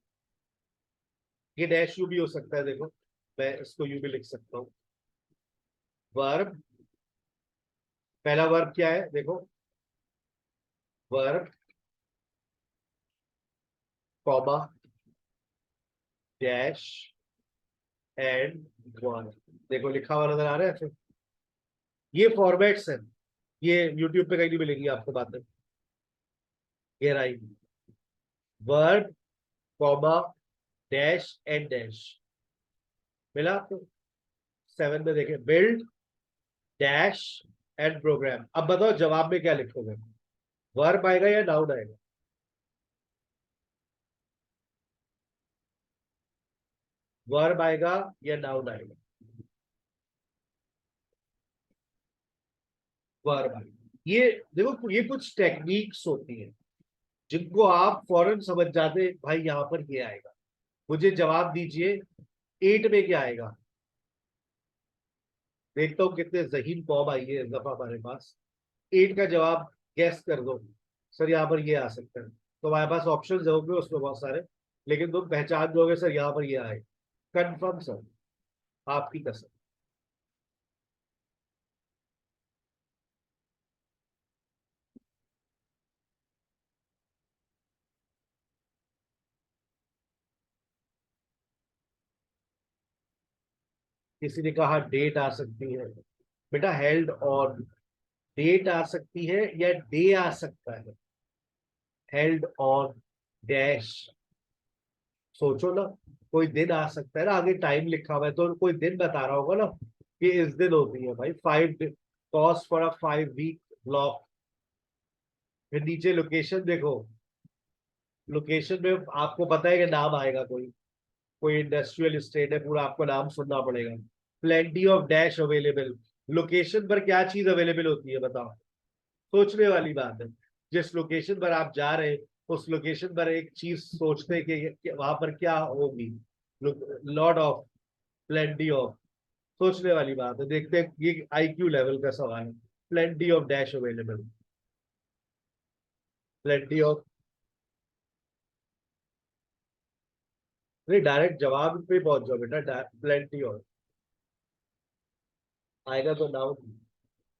ये डैश यू भी हो सकता है, देखो मैं इसको यू भी लिख सकता हूँ। वर्ब, पहला वर्ब क्या है देखो? Verb, comma, dash, and one. देखो लिखा हुआ नजर आ रहा है फिर। ये फॉर्मेट्स है, ये यूट्यूब पे कहीं नहीं मिलेगी आपको बातें। ये रही, verb, comma, dash and dash. मिला आपको? 7 में देखें, बिल्ड, डैश एंड प्रोग्राम। अब बताओ जवाब में क्या लिखोगे? वर्ब आएगा या नाउन आएगा? वर्ब आएगा या नाउन आएगा? वर्ब आएगा। ये देखो, ये कुछ टेक्निक्स होती है जिनको आप फौरन समझ जाते हैं, भाई यहाँ पर ये आएगा। मुझे जवाब दीजिए, 8 में क्या आएगा? देखता हूँ कितने जहीन कॉम आई है इस दफा हमारे पास। 8 का जवाब गैस कर दो। सर यहाँ पर ये आ सकता है, तो हमारे पास ऑप्शन होंगे उसमें बहुत सारे, लेकिन तुम पहचान दोगे सर यहाँ पर ये आए। कंफर्म सर, आपकी कसम। किसी ने कहा डेट आ सकती है। बेटा हेल्ड ऑन, डेट आ सकती है या डे आ सकता है? हेल्ड ऑन, डैश, सोचो ना। कोई दिन आ सकता है ना, आगे टाइम लिखा हुआ है तो कोई दिन बता रहा होगा ना कि इस दिन होती है भाई। 5 cost for a 5 week block. फिर नीचे लोकेशन देखो, लोकेशन में आपको पता है कि नाम आएगा कोई, कोई इंडस्ट्रियल स्टेट है पूरा, आपको नाम सुनना पड़ेगा। Plenty of dash available. Location पर क्या चीज अवेलेबल होती है बताओ? सोचने वाली बात है। जिस लोकेशन पर आप जा रहे हैं, उस लोकेशन पर एक चीज सोचते हैं कि वहां पर क्या होगी। Lord of, plenty of. सोचने वाली बात है, देखते हैं, ये आईक्यू लेवल का सवाल है। Plenty of dash available, plenty of. नहीं, डायरेक्ट जवाब पे पहुंच जाओ बेटा, प्लेंटी ऑफ आएगा तो नाउन।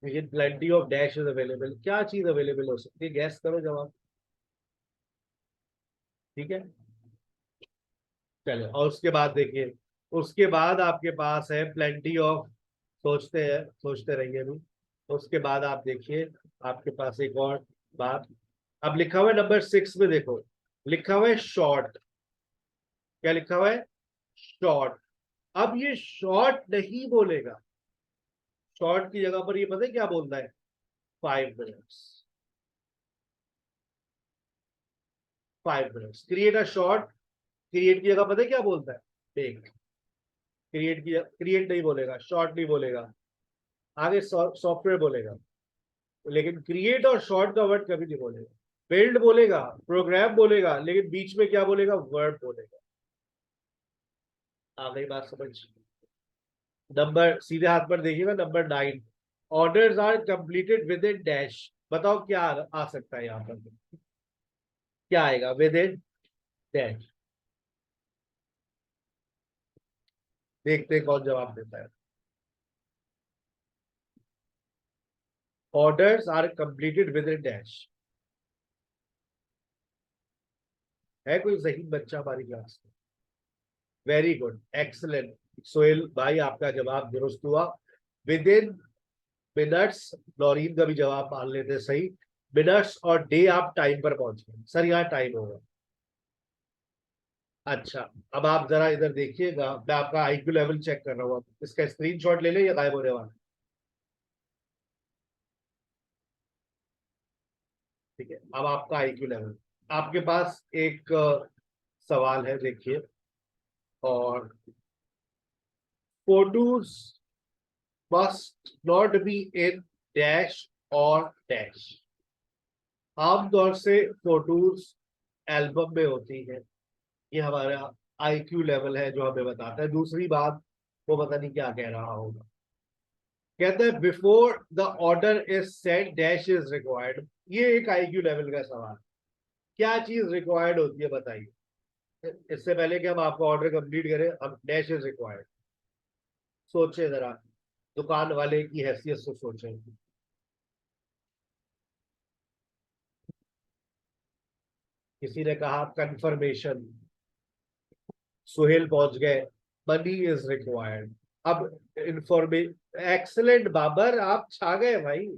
लेकिन plenty of dash is available, क्या चीज अवेलेबल हो सकती है? गैस करो जवाब। ठीक है, चलो। और उसके बाद देखिए, उसके बाद आपके पास है प्लेंटी ऑफ, सोचते हैं, सोचते रहिए अभी। उसके बाद आप देखिए, आपके पास एक और बात। अब लिखा हुआ है नंबर 6 में, देखो लिखा हुआ है शॉर्ट। क्या लिखा हुआ है? शॉर्ट। अब ये शॉर्ट नहीं बोलेगा, शॉर्ट की जगह पर ये पता है क्या बोलता है? 5 minutes. 5 minutes, create a short. Create की जगह पता है क्या बोलता है? टेक। क्रिएट की, क्रिएट नहीं बोलेगा, शॉर्ट नहीं बोलेगा, आगे सॉफ्टवेयर बोलेगा। लेकिन क्रिएट और शॉर्ट का वर्ड कभी नहीं बोलेगा। बिल्ड बोलेगा, प्रोग्राम बोलेगा, लेकिन बीच में क्या बोलेगा? वर्ड बोलेगा। आ गई बात समझ? नंबर सीधे हाथ पर देखिएगा, number 9, orders are completed within dash. बताओ क्या आ सकता है यहाँ पर? क्या आएगा विद इन डैश? देखते हैं कौन जवाब देता है। Orders are completed within dash. है कोई जहीन बच्चा हमारी क्लास में? Very good, excellent. सोहेल भाई आपका जवाब दुरुस्त हुआ। विद इन मिनट्स, नौरीन का भी जवाब मान लेते सही। मिनट्स और डे, आप टाइम पर पहुंच गए सर, यहाँ टाइम होगा। अच्छा, अब आप जरा इधर देखिएगा, मैं आपका आईक्यू लेवल चेक कर रहा हूँ। इसका स्क्रीनशॉट ले लें या गायब होने वाला? ठीक है, अब आपका आईक्यू लेवल। आपके पास एक सवाल है, देखिए। और photos must not be in dash और डैश। आमतौर से फोटोज एल्बम में होती है, ये हमारा आईक्यू लेवल है जो हमें बताता है। दूसरी बात, वो पता नहीं क्या कह रहा होगा। कहते हैं before the order is sent dash is required. ये एक आईक्यू लेवल का सवाल। क्या चीज रिक्वायर्ड होती है बताइए। इससे पहले कि हम आपको ऑर्डर कंप्लीट करें, हम डैश इज रिक्वायर्ड सोचे जरा, दुकान वाले की हैसियत से सोचे। किसी ने कहा कंफर्मेशन, सुहेल पहुंच गए, मनी इज रिक्वायर्ड। अब इंफॉर्मे एक्सलेंट बाबर, आप छा गए भाई।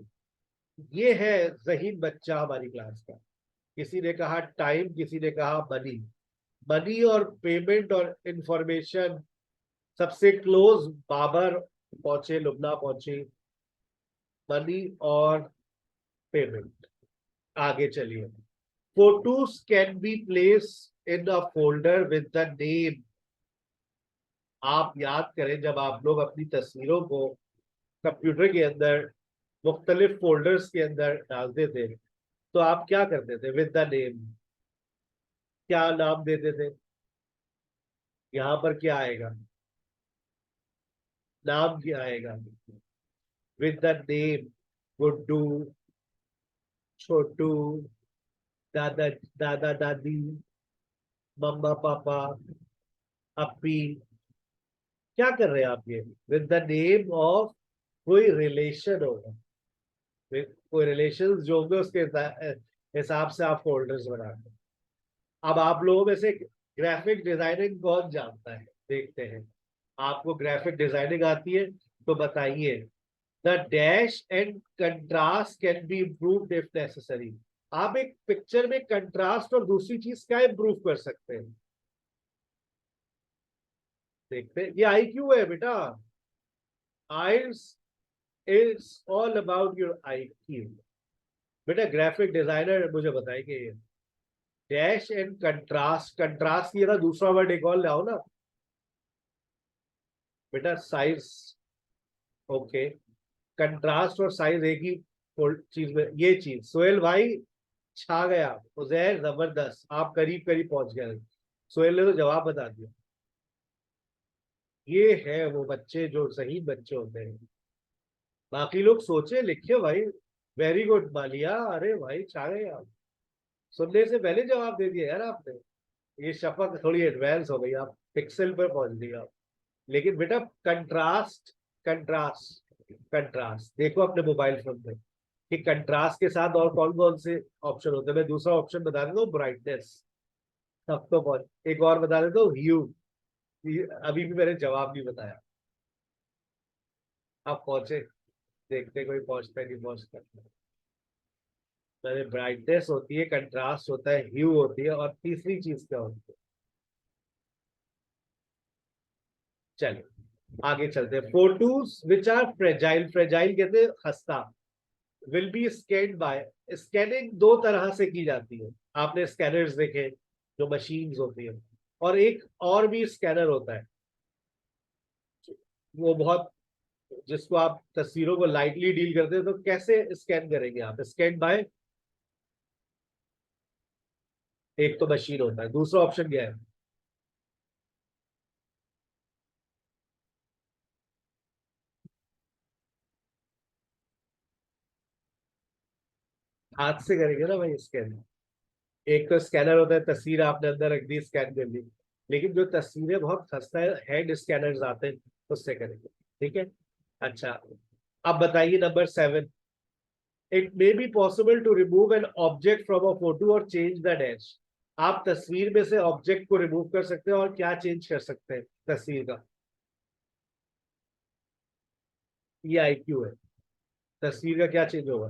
ये है जहीन बच्चा हमारी क्लास का। किसी ने कहा टाइम, किसी ने कहा मनी। मनी और पेमेंट और इंफॉर्मेशन सबसे क्लोज बाबर पहुंचे, लुबना पहुंची। मनी और पेमेंट। आगे चलिए। Photos can be place in a folder with the name. आप याद करें, जब आप लोग अपनी तस्वीरों को कंप्यूटर के अंदर मुख्तलिफ फोल्डर्स के अंदर डालते थे, तो आप क्या करते थे? विद द नेम, क्या नाम देते थे? यहाँ पर क्या आएगा? नाम क्या आएगा? विद द नेम, गुड्डू, छोटू, दादा, दादा दादी, मम्मा पापा, अपी। क्या कर रहे हैं आप? ये विद द नेम ऑफ कोई रिलेशन होगा, कोई रिलेशन जो होंगे उसके हिसाब से आप फोल्डर्स बनाते हैं। अब आप लोगों में से ग्राफिक डिजाइनिंग कौन जानता है? देखते हैं। आपको ग्राफिक डिजाइनिंग आती है तो बताइए। The dash and contrast can be improved if necessary. आप एक पिक्चर में कंट्रास्ट और दूसरी चीज क्या इम्प्रूव कर सकते हैं? देखते हैं। ये आईक्यू है बेटा। Eyes is all about your IQ. बेटा ग्राफिक डिजाइनर मुझे बताएंगे ये डैश एंड कंट्रास्ट। कंट्रास्ट की ना दूसरा वर्ड एक और लाओ ना बेटा, साइज। ओके, कंट्रास्ट और साइज एक ही चीज में। ये चीज सोहेल भाई छा गया। उजैर जबरदस्त, आप करीब करीब पहुंच गए। सोहेल ने तो जवाब बता दिया। ये है वो बच्चे जो सही बच्चे होते हैं। बाकी लोग सोचे लिखे भाई। वेरी गुड मालिया, अरे भाई छा गए आप। सुनने से पहले जवाब दे दिया यार आपने। ये शपथ थोड़ी एडवांस हो गई, आप पिक्सल पर पहुंच दिया। लेकिन बेटा कंट्रास्ट, कंट्रास्ट, कंट्रास्ट देखो अपने मोबाइल फोन में कि कंट्रास्ट के साथ और कौन कौन से ऑप्शन होते हैं। मैं दूसरा ऑप्शन बता देता हूँ, ब्राइटनेस। तब तो पहुंच। एक और बता देता हूँ, ह्यू। अभी भी मैंने जवाब नहीं बताया। आप पहुंचे? देखते कोई पहुंचता है नहीं पहुंचता। मैंने ब्राइटनेस होती है, कंट्रास्ट होता है, ह्यू होती है, और तीसरी चीज क्या होती है? चलिए आगे चलते हैं। Photos which are fragile, fragile कहते हैं खस्ता, will be scanned by. Scanning दो तरह से की जाती है। आपने स्कैनर्स देखे जो मशीन्स होती है, और एक और भी स्कैनर होता है, वो बहुत, जिसको आप तस्वीरों को लाइटली डील करते हैं। तो कैसे स्कैन करेंगे आप? स्कैन बाय एक तो मशीन होता है, दूसरा ऑप्शन क्या है? हाथ से करेंगे ना भाई स्कैन। एक तो स्कैनर होता है, तस्वीर आपने अंदर रख दी, स्कैन कर ली। लेकिन जो तस्वीरें बहुत खस्ता है, हैंड स्कैनर्स आते हैं, उससे करेंगे। ठीक है। अच्छा, अब बताइए number 7। It may be possible to remove an object from a photo और चेंज द डैश। आप तस्वीर में से ऑब्जेक्ट को रिमूव कर सकते हैं और क्या चेंज कर सकते हैं तस्वीर का? ये आईक्यू है। तस्वीर का क्या चेंज होगा?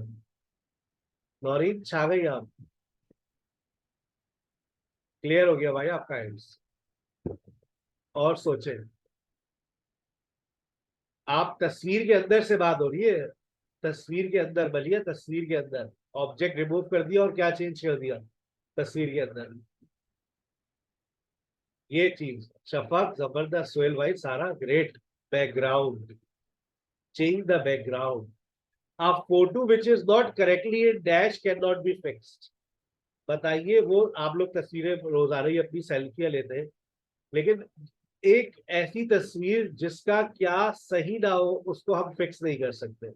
नौरीन छा गई आप। क्लियर हो गया भाई आपका आंसर? और सोचे। आप तस्वीर के अंदर से बात हो रही है, तस्वीर के अंदर बलिए, तस्वीर के अंदर ऑब्जेक्ट रिमूव कर दिया और क्या चेंज कर दिया तस्वीर के अंदर? ये चीज। शफाक जबरदस्त, सोहेल भाई सारा great background. change the background. A photo which is not correctly in dash cannot be fixed. बताइए, वो आप लोग तस्वीरें रोजाना ही अपनी सेल्फियां लेते हैं, लेकिन एक ऐसी तस्वीर जिसका क्या सही ना हो उसको हम फिक्स नहीं कर सकते।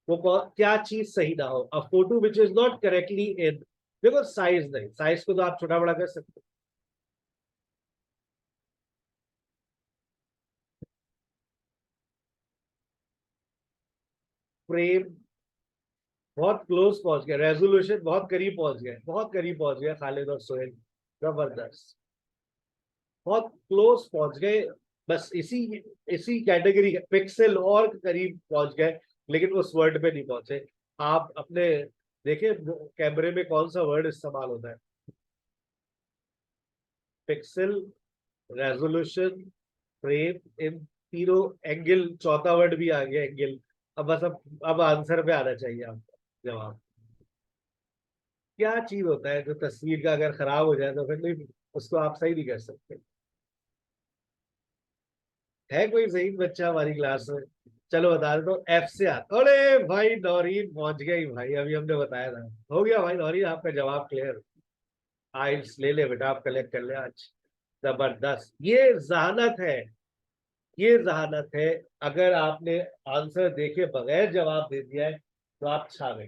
वो क्या चीज सही ना हो, a photo which is not correctly in, देखो साइज नहीं, साइज को तो आप छोटा बड़ा कर सकते, फ्रेम बहुत क्लोज पहुंच गया, रेजोल्यूशन बहुत करीब पहुंच गया, बहुत करीब पहुंच गया खालिद और सोहेल, जबरदस्त, बहुत क्लोज पहुंच गए। बस इसी इसी कैटेगरी पिक्सल और करीब पहुंच गए, लेकिन उस वर्ड पे नहीं पहुंचे। आप अपने देखिए कैमरे में कौन सा वर्ड इस्तेमाल होता है, पिक्सल, रेजोल्यूशन, फ्रेम, इन तीनों, एंगल, चौथा वर्ड भी आ गया एंगल। अब बस अब आंसर पे आना चाहिए आपको जवाब। क्या चीज होता है जो तस्वीर का अगर खराब हो जाए तो फिर नहीं, उसको आप सही नहीं कर सकते। है कोई सही बच्चा हमारी क्लास में? चलो बता दो, एफ से आता। अरे भाई नौरीन पहुंच गई भाई, अभी हमने बताया था। हो गया भाई नौरीन, आपका जवाब क्लियर। आइल्स ले ले बेटा, आप कलेक्ट कर ले आज। जबरदस्त, ये जहानत है, ये जहानत है। अगर आपने आंसर देखे बगैर जवाब दे दिया है तो आप छा गए,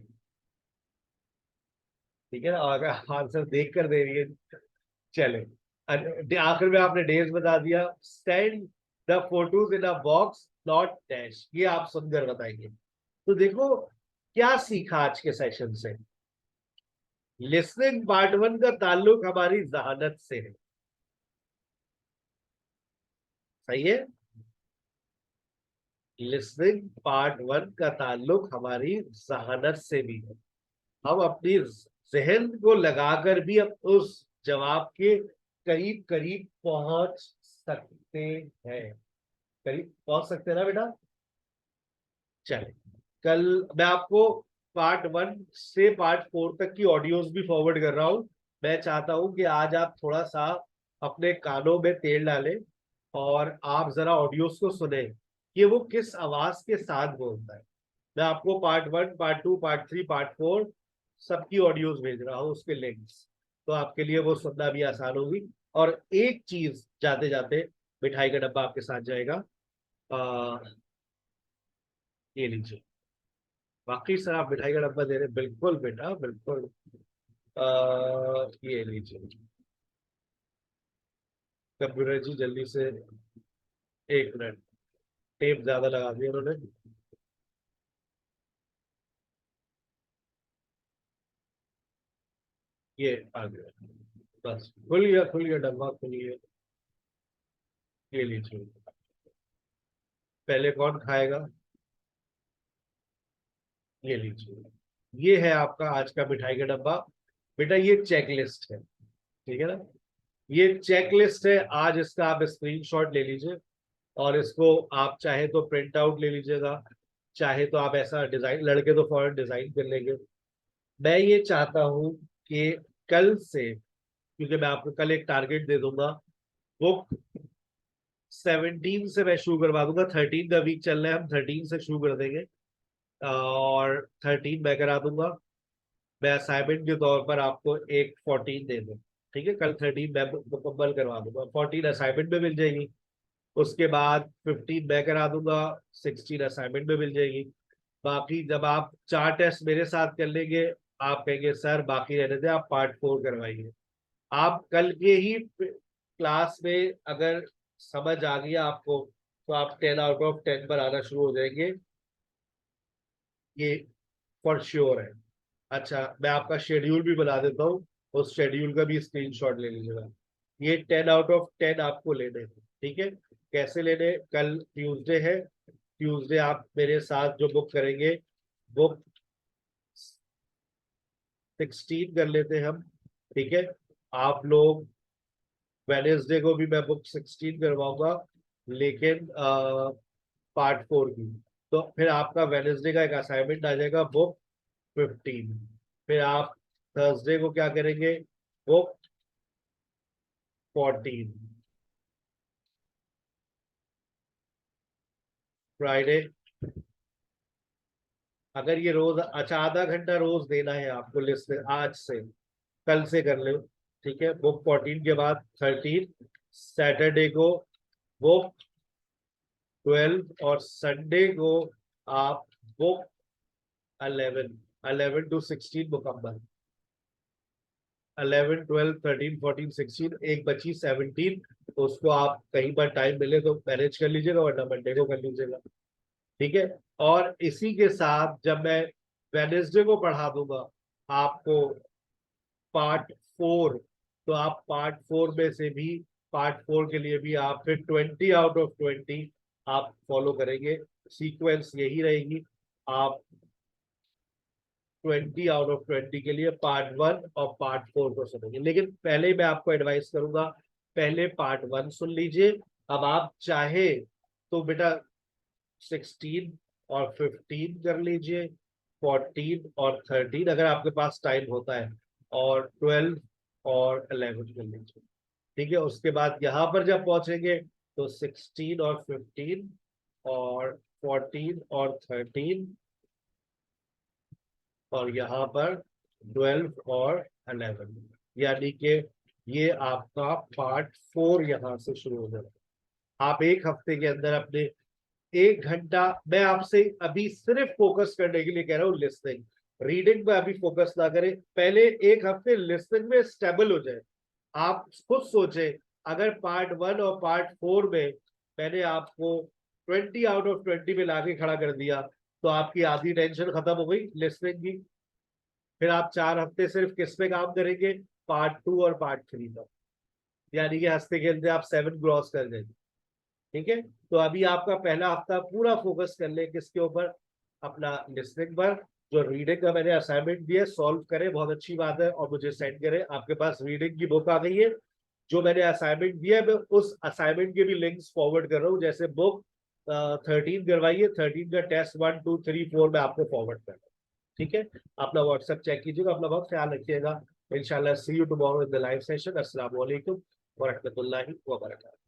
ठीक है ना, और अगर आंसर देख कर दे रही है, चले। आखिर में आपने डेज बता दिया, stand the photos in a box not dash, ये आप सुनकर बताएंगे। तो देखो क्या सीखा आज के सेशन से। लिसनिंग पार्ट वन का ताल्लुक हमारी जहानत से है, सही है। लिसनिंग पार्ट वन का ताल्लुक हमारी जहानत से भी है। हम अपनी जहन को लगाकर भी अब उस जवाब के करीब करीब पहुंच सकते हैं, करीब पहुंच सकते हैं ना बेटा। चले, कल मैं आपको पार्ट वन से पार्ट फोर तक की ऑडियोज भी फॉरवर्ड कर रहा हूं। मैं चाहता हूं कि आज आप थोड़ा सा अपने कानों में तेल डालें और आप जरा ऑडियोज को सुने कि वो किस आवाज के साथ बोलता है। मैं आपको part one, part two, part three, part four सबकी ऑडियोज भेज रहा हूँ, उसके लिंक्स, तो आपके लिए वो सुनना भी आसान होगी। और एक चीज जाते जाते, मिठाई का डब्बा आपके साथ जाएगा। आ, ये लीजिए। बाकी सर आप मिठाई का डब्बा दे रहे हैं, बिल्कुल बेटा बिल्कुल। ये लीजिए। कंप्यूटर जी जल्दी से, एक मिनट, टेप ज्यादा लगा दिया उन्होंने। ये आ गया, बस खुल गया डब्बा, खुल गया। ये लीजिए, पहले कौन खाएगा? ये लीजिए, ये है आपका आज का मिठाई का डब्बा। बेटा ये चेक लिस्ट है, ठीक है ना, ये चेक लिस्ट है। आज इसका आप स्क्रीनशॉट ले लीजिए और इसको आप चाहे तो प्रिंट आउट ले लीजिएगा, चाहे तो आप ऐसा डिजाइन, लड़के तो फौरन डिजाइन कर लेंगे। मैं ये चाहता हूं कि कल से, क्योंकि मैं आपको कल एक टारगेट दे दूंगा, वो 17 से मैं शुरू करवा दूंगा। 13 का वीक चल रहा है, हम 13 से शुरू कर देंगे और 13 मैं करा दूंगा। मैं असाइनमेंट के तौर पर आपको एक 14 दे दूँ, ठीक है, कल 13 मैं मुकम्मल करवा दूंगा, 14 असाइनमेंट में मिल जाएगी। उसके बाद 15 मैं करा दूंगा, 16 असाइनमेंट में मिल जाएगी। बाकी जब आप 4 टेस्ट मेरे साथ कर लेंगे, आप कहेंगे सर बाकी रहने दे, आप पार्ट 4 करवाइए। आप कल के ही क्लास में अगर समझ आ गया आपको, तो आप 10 आउट ऑफ 10 पर आना शुरू हो जाएंगे, ये फॉर श्योर है। अच्छा मैं आपका शेड्यूल भी बना देता हूँ, उस शेड्यूल का भी स्क्रीनशॉट ले लीजिएगा। ये 10 आउट ऑफ 10 आपको लेने हैं, ठीक है। कैसे लेने? कल ट्यूसडे है, ट्यूसडे आप मेरे साथ जो बुक करेंगे, बुक 16 कर लेते हैं हम, ठीक है। आप लोग वेनेसडे को भी मैं बुक 16 करवाऊंगा, लेकिन पार्ट 4 की। तो फिर आपका वेनेसडे का एक असाइनमेंट आ जाएगा, बुक 15। फिर आप थर्सडे को क्या करेंगे, बुक 14। फ्राइडे अगर ये रोज अच्छा आधा घंटा रोज देना है आपको लिस्ट आज से, कल से कर लो, ठीक है। बुक 14 के बाद 13, सैटरडे को बुक 12 और संडे को आप बुक 11, 11 to 16 मुकम्मल। 11, 12, 13, 14, 16, एक बची 17, तो उसको आप कहीं पर टाइम मिले तो मैनेज कर लीजिएगा, वरना मंडे को कर लीजिएगा, ठीक है। और इसी के साथ जब मैं वेनेसडे को पढ़ा दूंगा आपको पार्ट 4, तो आप पार्ट 4 में से भी, पार्ट 4 के लिए भी आप फिर 20 out of 20 आप फॉलो करेंगे। सीक्वेंस यही रहेगी, आप 20 out of 20 के लिए पार्ट 1 और पार्ट 4 को सुनेंगे। लेकिन पहले मैं आपको एडवाइस करूंगा, पहले पार्ट 1 सुन लीजिए। अब आप चाहे तो बेटा 16 और 15 कर लीजिए, 14 और 13 अगर आपके पास टाइम होता है, और 12 और 11 कर लीजिए, ठीक है। उसके बाद यहाँ पर जब पहुंचेंगे तो 16 और 15 और 14 और 13, और यहाँ पर 12 और 11, यानी कि ये आपका पार्ट 4 यहाँ से शुरू हो जाएगा। आप एक हफ्ते के अंदर अपने 1 घंटा, मैं आपसे अभी सिर्फ फोकस करने के लिए कह रहा हूँ, लिसनिंग, रीडिंग पे अभी फोकस ना करें, पहले 1 हफ्ते लिसनिंग में स्टेबल हो जाए। आप खुद सोचे, अगर पार्ट 1 और पार्ट 4 में मैंने आपको 20 out of 20 में लाके खड़ा कर दिया, तो आपकी आधी टेंशन खत्म हो गई लिसनिंग की। फिर आप 4 हफ्ते सिर्फ किस पे काम करेंगे, पार्ट 2 और पार्ट 3 पर, यानी कि हंसते खेलते आप 7 क्रॉस कर देंगे, ठीक है। तो अभी आपका पहला हफ्ता पूरा फोकस कर ले किसके ऊपर, अपना लिसनिंग पर। जो रीडिंग का मैंने असाइनमेंट दिया सॉल्व करें, बहुत अच्छी बात है, और मुझे सेंड करें। आपके पास रीडिंग की बुक आ गई है, जो मैंने असाइनमेंट दिया है मैं उस असाइनमेंट के भी लिंक्स फॉरवर्ड कर रहा हूँ। जैसे बुक 13 करवाइए, 13 का टेस्ट 1, 2, 3, 4 में आपको फॉरवर्ड कर रहा हूँ, ठीक है। अपना व्हाट्सएप चेक कीजिएगा, अपना बहुत ख्याल रखिएगा। इंशाल्लाह see you tomorrow in the live session. अस्सलाम वालेकुम व रहमतुल्लाहि व बरकातहू।